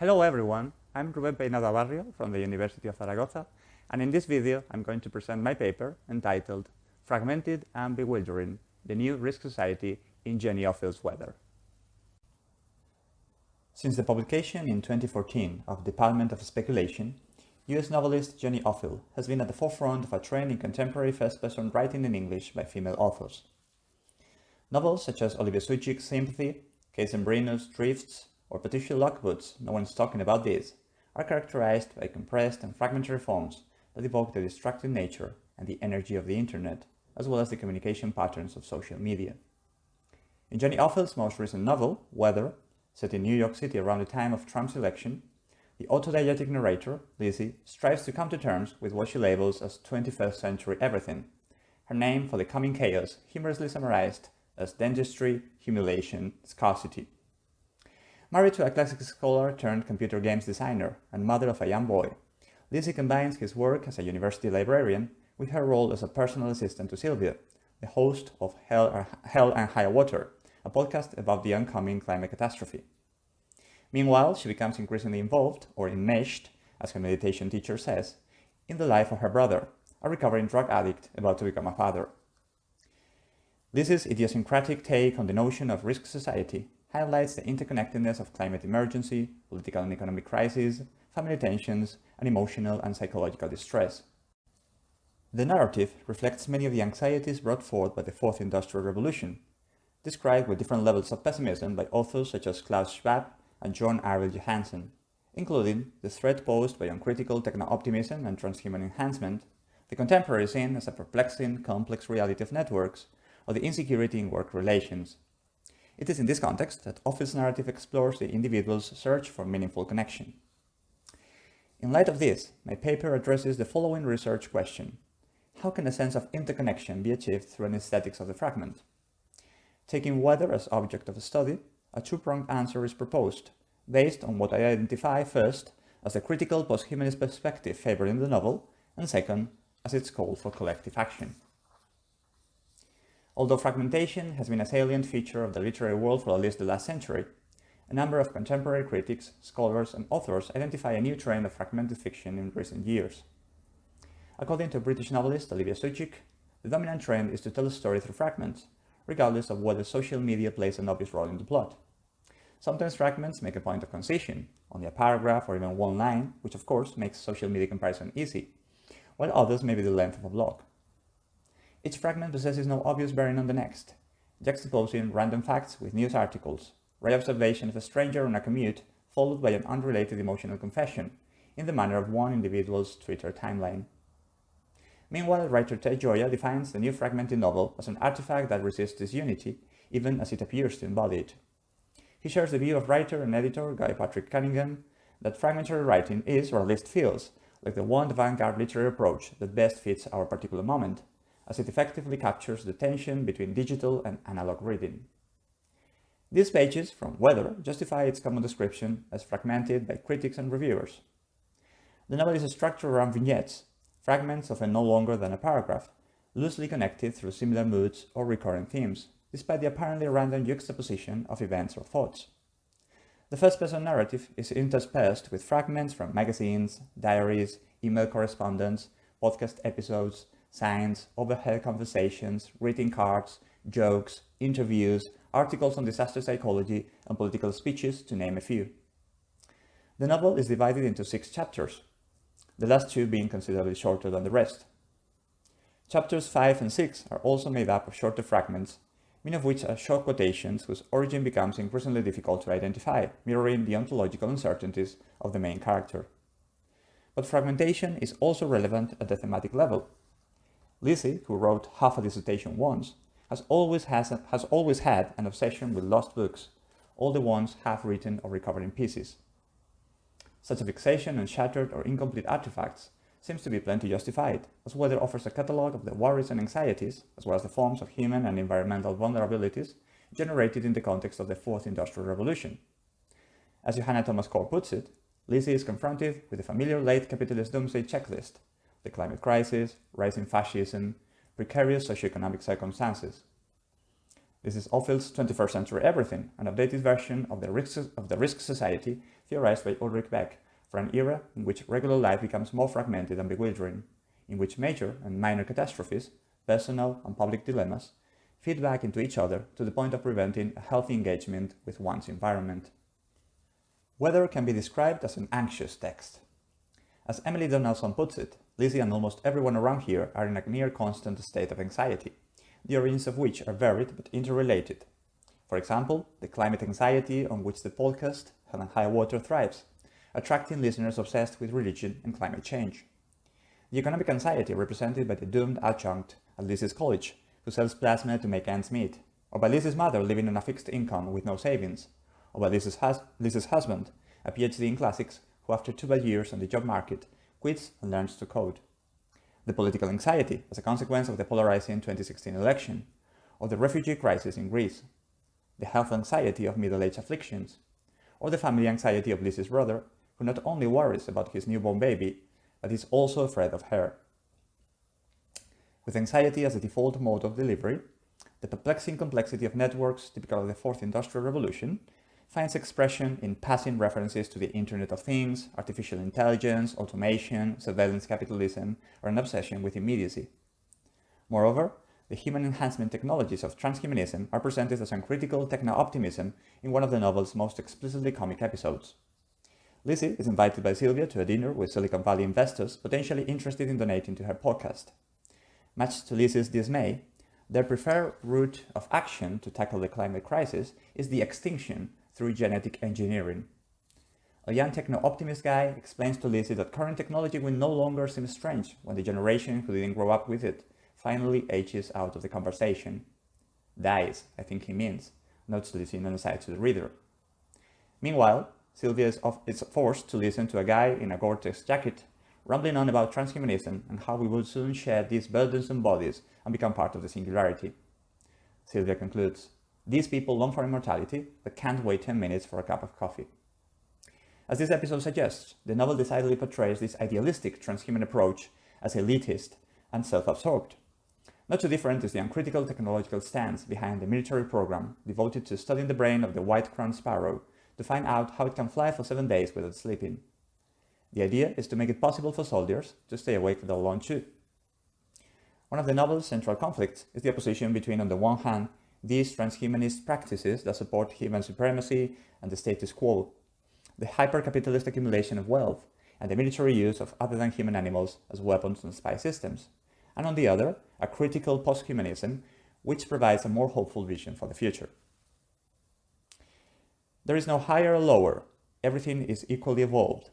Hello everyone, I'm Rubén Peinado Abarrio from the University of Zaragoza, and in this video I'm going to present my paper entitled Fragmented and Bewildering, the New Risk Society inJenny Offill's Weather. Since the publication in 2014 of Department of Speculation, US novelist Jenny Offill has been at the forefront of a trend in contemporary first-person writing in English by female authors. Novels such as Olivia Sujcik's Sympathy, Kay Sembrino's Drifts, or Patricia Lockwood's No One's Talking About This are characterized by compressed and fragmentary forms that evoke the distracting nature and the energy of the internet, as well as the communication patterns of social media. In Jenny Offill's most recent novel, Weather, set in New York City around the time of Trump's election, the autodidactic narrator, Lizzie, strives to come to terms with what she labels as 21st century everything, her name for the coming chaos humorously summarized as dentistry, humiliation, scarcity. Married to a classics scholar turned computer games designer and mother of a young boy, Lizzie combines his work as a university librarian with her role as a personal assistant to Sylvia, the host of Hell and High Water, a podcast about the oncoming climate catastrophe. Meanwhile, she becomes increasingly involved, or enmeshed, as her meditation teacher says, in the life of her brother, a recovering drug addict about to become a father. Lizzie's idiosyncratic take on the notion of risk society highlights the interconnectedness of climate emergency, political and economic crises, family tensions, and emotional and psychological distress. The narrative reflects many of the anxieties brought forth by the Fourth Industrial Revolution, described with different levels of pessimism by authors such as Klaus Schwab and John Ariel Johansson, including the threat posed by uncritical techno-optimism and transhuman enhancement, the contemporary scene as a perplexing, complex reality of networks, or the insecurity in work relations. It is in this context that Offill's narrative explores the individual's search for meaningful connection. In light of this, my paper addresses the following research question: how can a sense of interconnection be achieved through an aesthetics of the fragment? Taking weather as object of study, a two-pronged answer is proposed, based on what I identify first as the critical post-humanist perspective favored in the novel, and second, as its call for collective action. Although fragmentation has been a salient feature of the literary world for at least the last century, a number of contemporary critics, scholars, and authors identify a new trend of fragmented fiction in recent years. According to British novelist Olivia Sujcik, the dominant trend is to tell a story through fragments, regardless of whether social media plays an obvious role in the plot. Sometimes fragments make a point of concision, only a paragraph or even one line, which of course makes social media comparison easy, while others may be the length of a blog. Each fragment possesses no obvious bearing on the next, juxtaposing random facts with news articles, rare observation of a stranger on a commute followed by an unrelated emotional confession, in the manner of one individual's Twitter timeline. Meanwhile, writer Ted Gioia defines the new fragmented novel as an artifact that resists disunity, even as it appears to embody it. He shares the view of writer and editor Guy Patrick Cunningham that fragmentary writing is, or at least feels, like the one avant-garde literary approach that best fits our particular moment, as it effectively captures the tension between digital and analog reading. These pages from Weather justify its common description as fragmented by critics and reviewers. The novel is structured around vignettes, fragments often no longer than a paragraph, loosely connected through similar moods or recurring themes, despite the apparently random juxtaposition of events or thoughts. The first-person narrative is interspersed with fragments from magazines, diaries, email correspondence, podcast episodes, signs, overheard conversations, greeting cards, jokes, interviews, articles on disaster psychology, and political speeches, to name a few. The novel is divided into 6 chapters, the last 2 being considerably shorter than the rest. Chapters 5 and 6 are also made up of shorter fragments, many of which are short quotations whose origin becomes increasingly difficult to identify, mirroring the ontological uncertainties of the main character. But fragmentation is also relevant at the thematic level. Lizzie, who wrote half a dissertation once, has always had an obsession with lost books, all the ones half-written or recovered in pieces. Such a fixation on shattered or incomplete artifacts seems to be plenty justified, as Weather offers a catalogue of the worries and anxieties, as well as the forms of human and environmental vulnerabilities generated in the context of the Fourth Industrial Revolution. As Johanna Thomas Core puts it, Lizzie is confronted with the familiar late capitalist doomsday checklist: the climate crisis, rising fascism, precarious socioeconomic circumstances. This is Offill's 21st Century Everything, an updated version of the Risk Society theorized by Ulrich Beck, for an era in which regular life becomes more fragmented and bewildering, in which major and minor catastrophes, personal and public dilemmas, feed back into each other to the point of preventing a healthy engagement with one's environment. Weather can be described as an anxious text. As Emily Donaldson puts it, Lizzie and almost everyone around here are in a near constant state of anxiety, the origins of which are varied but interrelated. For example, the climate anxiety on which the podcast Hell and High Water thrives, attracting listeners obsessed with religion and climate change. The economic anxiety represented by the doomed adjunct at Lizzie's college, who sells plasma to make ends meet, or by Lizzie's mother living on a fixed income with no savings, or by Lizzie's husband, a PhD in classics, who after 2 bad years on the job market, quits and learns to code. The political anxiety as a consequence of the polarizing 2016 election, or the refugee crisis in Greece, the health anxiety of middle-age afflictions, or the family anxiety of Lizzie's brother, who not only worries about his newborn baby, but is also afraid of her. With anxiety as a default mode of delivery, the perplexing complexity of networks typical of the Fourth Industrial Revolution finds expression in passing references to the Internet of Things, artificial intelligence, automation, surveillance capitalism, or an obsession with immediacy. Moreover, the human enhancement technologies of transhumanism are presented as uncritical techno-optimism in one of the novel's most explicitly comic episodes. Lizzie is invited by Sylvia to a dinner with Silicon Valley investors potentially interested in donating to her podcast. Much to Lizzie's dismay, their preferred route of action to tackle the climate crisis is the extinction through genetic engineering. A young techno-optimist guy explains to Lizzie that current technology will no longer seem strange when the generation who didn't grow up with it finally ages out of the conversation. Dies, I think he means, notes Lizzie on the side to the reader. Meanwhile, Sylvia is forced to listen to a guy in a Gore-Tex jacket rambling on about transhumanism and how we will soon shed these burdensome bodies and become part of the singularity. Sylvia concludes, "These people long for immortality, but can't wait 10 minutes for a cup of coffee." As this episode suggests, the novel decidedly portrays this idealistic transhuman approach as elitist and self-absorbed. Not too different is the uncritical technological stance behind the military program devoted to studying the brain of the white-crowned sparrow to find out how it can fly for 7 days without sleeping. The idea is to make it possible for soldiers to stay awake for the long too. One of the novel's central conflicts is the opposition between, on the one hand, these transhumanist practices that support human supremacy and the status quo, the hyper-capitalist accumulation of wealth, and the military use of other-than-human animals as weapons and spy systems, and on the other, a critical post-humanism which provides a more hopeful vision for the future. There is no higher or lower, everything is equally evolved.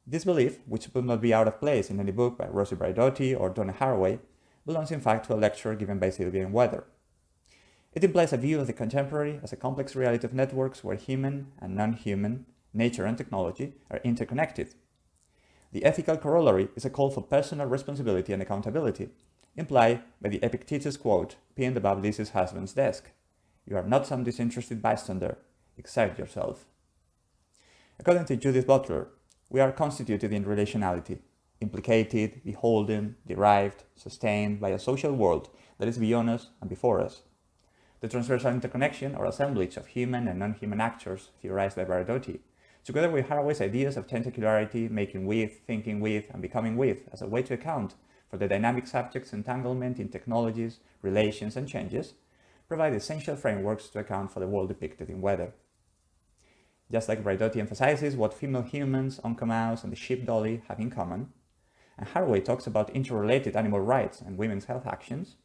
This belief, which would not be out of place in any book by Rosie Braidotti or Donna Haraway, belongs in fact to a lecture given by Sylvia in Weather. It implies a view of the contemporary as a complex reality of networks where human and non-human, nature and technology are interconnected. The ethical corollary is a call for personal responsibility and accountability, implied by the Epictetus quote pinned above Lizzie's husband's desk. "You are not some disinterested bystander. Exert yourself." According to Judith Butler, we are constituted in relationality, implicated, beholden, derived, sustained by a social world that is beyond us and before us. The transversal interconnection or assemblage of human and non-human actors theorized by Braidotti, together with Haraway's ideas of tentacularity, making with, thinking with, and becoming with as a way to account for the dynamic subject's entanglement in technologies, relations, and changes, provide essential frameworks to account for the world depicted in Weather. Just like Braidotti emphasizes what female humans, Uncle Mouse, and the sheep dolly have in common, and Haraway talks about interrelated animal rights and women's health actions,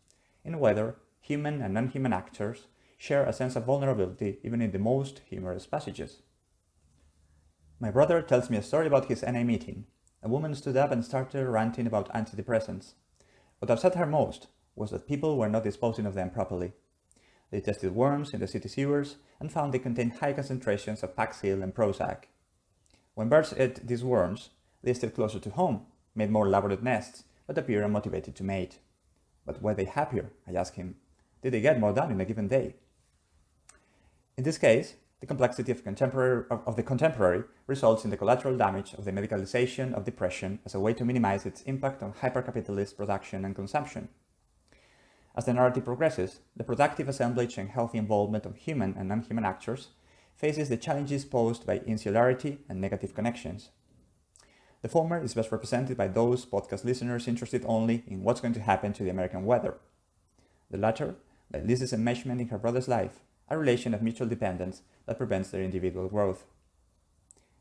in Weather, human and non-human actors share a sense of vulnerability even in the most humorous passages. My brother tells me a story about his NA meeting. A woman stood up and started ranting about antidepressants. What upset her most was that people were not disposing of them properly. They tested worms in the city sewers and found they contained high concentrations of Paxil and Prozac. When birds ate these worms, they stayed closer to home, made more elaborate nests, but appeared unmotivated to mate. But were they happier? I asked him. Did they get more done in a given day? In this case, the complexity of the contemporary results in the collateral damage of the medicalization of depression as a way to minimize its impact on hypercapitalist production and consumption. As the narrative progresses, the productive assemblage and healthy involvement of human and non-human actors faces the challenges posed by insularity and negative connections. The former is best represented by those podcast listeners interested only in what's going to happen to the American weather. The latter, by Lizzie's enmeshment in her brother's life, a relation of mutual dependence that prevents their individual growth.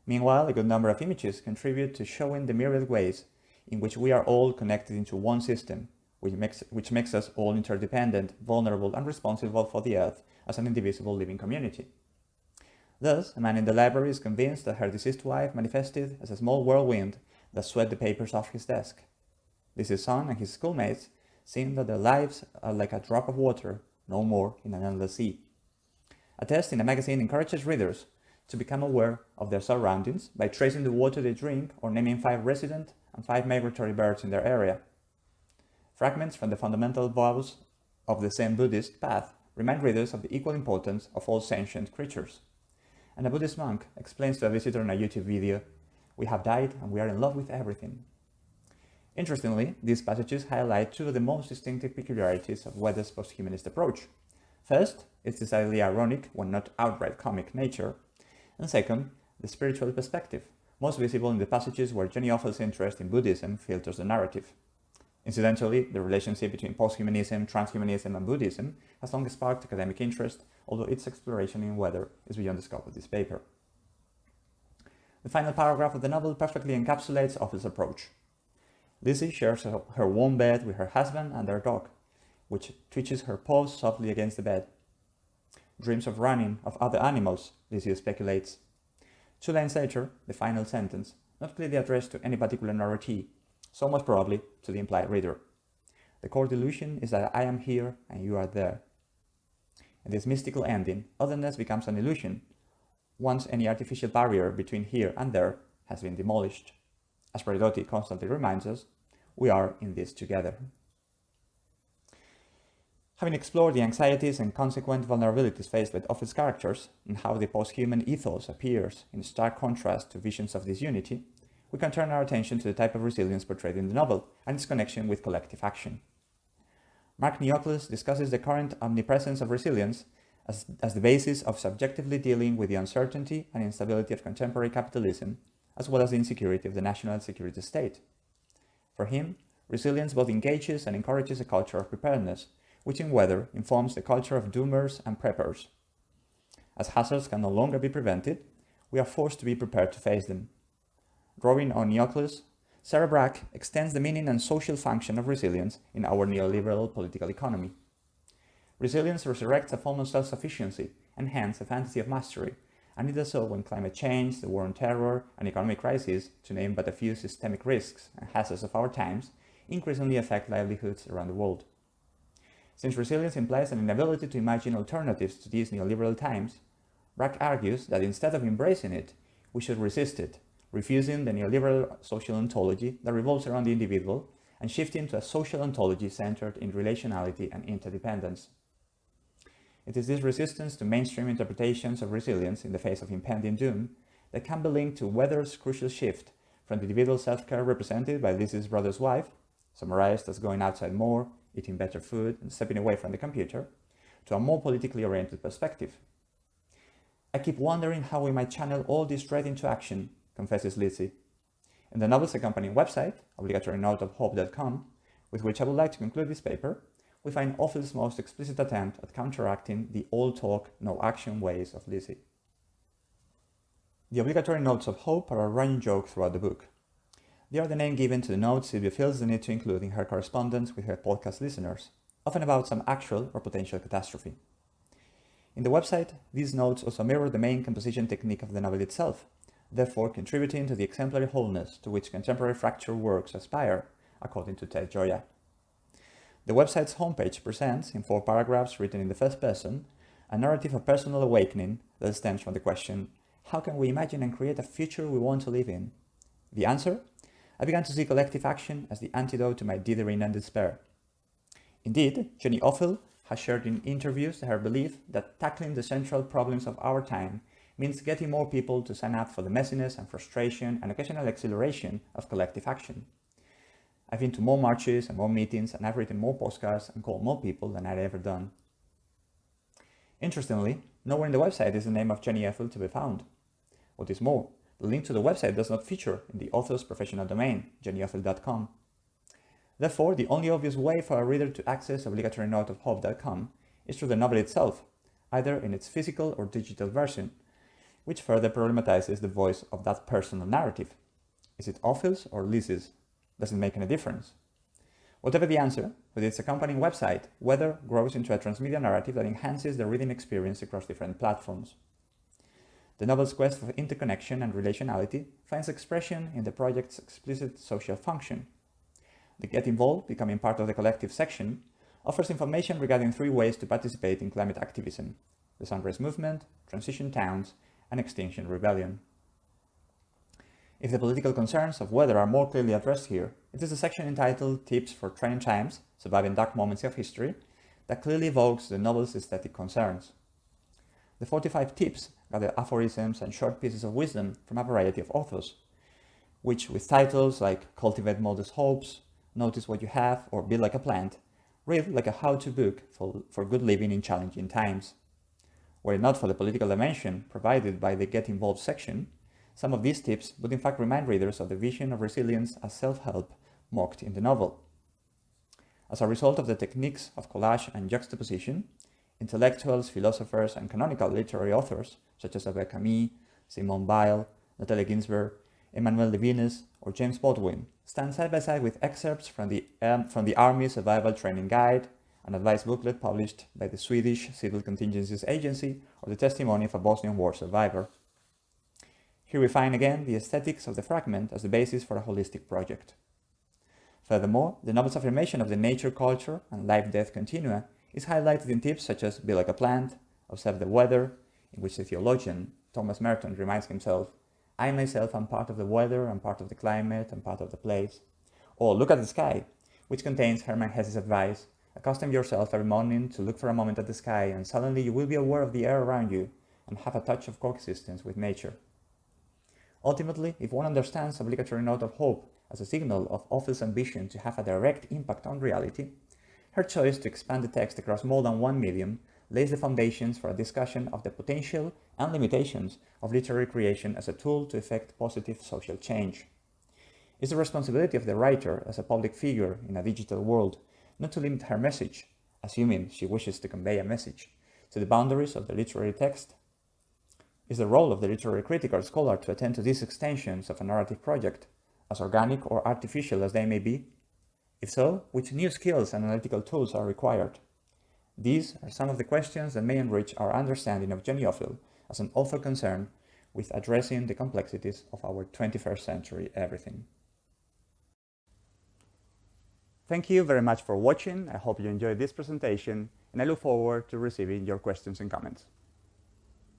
Meanwhile, a good number of images contribute to showing the myriad ways in which we are all connected into one system, which makes us all interdependent, vulnerable, and responsible for the Earth as an indivisible living community. Thus, a man in the library is convinced that her deceased wife manifested as a small whirlwind that swept the papers off his desk. Lizzie's son and his schoolmates seem that their lives are like a drop of water, no more in an endless sea. A test in a magazine encourages readers to become aware of their surroundings by tracing the water they drink or naming 5 resident and 5 migratory birds in their area. Fragments from the fundamental vows of the Zen Buddhist path remind readers of the equal importance of all sentient creatures. And a Buddhist monk explains to a visitor in a YouTube video, "We have died and we are in love with everything." Interestingly, these passages highlight 2 of the most distinctive peculiarities of Weddell's posthumanist approach. First, its decidedly ironic, when not outright comic nature, and second, the spiritual perspective, most visible in the passages where Jenny Offill's interest in Buddhism filters the narrative. Incidentally, the relationship between posthumanism, transhumanism, and Buddhism has long sparked academic interest, although its exploration in weather is beyond the scope of this paper. The final paragraph of the novel perfectly encapsulates Offill's approach. Lizzie shares her warm bed with her husband and their dog, which twitches her paws softly against the bed. Dreams of running of other animals, Lizzie speculates. 2 lines later, the final sentence, not clearly addressed to any particular narratee, so most probably to the implied reader. The core delusion is that I am here and you are there. In this mystical ending, otherness becomes an illusion once any artificial barrier between here and there has been demolished. As Peridotti constantly reminds us, we are in this together. Having explored the anxieties and consequent vulnerabilities faced by Offill's characters and how the post-human ethos appears in stark contrast to visions of disunity, we can turn our attention to the type of resilience portrayed in the novel and its connection with collective action. Mark Neocles discusses the current omnipresence of resilience as the basis of subjectively dealing with the uncertainty and instability of contemporary capitalism, as well as the insecurity of the national security state. For him, resilience both engages and encourages a culture of preparedness, which in weather informs the culture of doomers and preppers. As hazards can no longer be prevented, we are forced to be prepared to face them. Drawing on Neocles, Sarah Brack extends the meaning and social function of resilience in our neoliberal political economy. Resilience resurrects a form of self-sufficiency and hence a fantasy of mastery, and it does so when climate change, the war on terror, and economic crisis, to name but a few systemic risks and hazards of our times, increasingly affect livelihoods around the world. Since resilience implies an inability to imagine alternatives to these neoliberal times, Brack argues that instead of embracing it, we should resist it, refusing the neoliberal social ontology that revolves around the individual and shifting to a social ontology centered in relationality and interdependence. It is this resistance to mainstream interpretations of resilience in the face of impending doom that can be linked to Weather's crucial shift from the individual self-care represented by Lizzie's brother's wife, summarized as going outside more, eating better food, and stepping away from the computer, to a more politically oriented perspective. I keep wondering how we might channel all this dread into action, confesses Lizzie. In the novel's accompanying website, obligatorynoteofhope.com, with which I would like to conclude this paper, we find Offill's most explicit attempt at counteracting the all talk, no action ways of Lizzie. The obligatory notes of hope are a running joke throughout the book. They are the name given to the notes Sylvia feels the need to include in her correspondence with her podcast listeners, often about some actual or potential catastrophe. In the website, these notes also mirror the main composition technique of the novel itself, therefore contributing to the exemplary wholeness to which contemporary fracture works aspire, according to Ted Gioia. The website's homepage presents, in 4 paragraphs written in the first person, a narrative of personal awakening that stems from the question, how can we imagine and create a future we want to live in? The answer? I began to see collective action as the antidote to my dithering and despair. Indeed, Jenny Offill has shared in interviews her belief that tackling the central problems of our time means getting more people to sign up for the messiness and frustration and occasional exhilaration of collective action. I've been to more marches and more meetings, and I've written more postcards and called more people than I'd ever done. Interestingly, Nowhere in the website is the name of Jenny Offill to be found. What is more, the link to the website does not feature in the author's professional domain, jennyofill.com. Therefore, the only obvious way for a reader to access obligatorynoteofhope.com is through the novel itself, either in its physical or digital version, which further problematizes the voice of that personal narrative. Is it Offill's or Liz's? Does it make any difference? Whatever the answer, with its accompanying website, Weather grows into a transmedia narrative that enhances the reading experience across different platforms. The novel's quest for interconnection and relationality finds expression in the project's explicit social function. The Get Involved, Becoming Part of the Collective section offers information regarding 3 ways to participate in climate activism: the Sunrise Movement, Transition Towns, and Extinction Rebellion. If the political concerns of weather are more clearly addressed here, it is the section entitled Tips for Trying Times, Surviving Dark Moments of History that clearly evokes the novel's aesthetic concerns. The 45 tips gather aphorisms and short pieces of wisdom from a variety of authors, which, with titles like Cultivate Modest Hopes, Notice What You Have, or Be Like a Plant, read like a how-to book for good living in challenging times. Were it not for the political dimension provided by the Get Involved section, some of these tips would in fact remind readers of the vision of resilience as self-help mocked in the novel. As a result of the techniques of collage and juxtaposition, intellectuals, philosophers, and canonical literary authors such as Albert Camus, Simone Weil, Natalie Ginsburg, Emmanuel Levinas, or James Baldwin stand side by side with excerpts from the Army Survival Training Guide, an advice booklet published by the Swedish Civil Contingencies Agency, or the testimony of a Bosnian War survivor. Here we find again the aesthetics of the fragment as the basis for a holistic project. Furthermore, the novel's affirmation of the nature, culture, and life-death continua is highlighted in tips such as Be Like a Plant, Observe the Weather, in which the theologian Thomas Merton reminds himself, I myself am part of the weather, and part of the climate, and part of the place. Or Look at the Sky, which contains Hermann Hesse's advice, accustom yourself every morning to look for a moment at the sky, and suddenly you will be aware of the air around you, and have a touch of coexistence with nature. Ultimately, if one understands Obligatory Note of Hope as a signal of Offill's ambition to have a direct impact on reality, her choice to expand the text across more than one medium lays the foundations for a discussion of the potential and limitations of literary creation as a tool to effect positive social change. It's the responsibility of the writer as a public figure in a digital world not to limit her message, assuming she wishes to convey a message, to the boundaries of the literary text. Is the role of the literary critic or scholar to attend to these extensions of a narrative project, as organic or artificial as they may be? If so, which new skills and analytical tools are required? These are some of the questions that may enrich our understanding of Jenny Offill as an author concerned with addressing the complexities of our 21st century everything. Thank you very much for watching. I hope you enjoyed this presentation, and I look forward to receiving your questions and comments.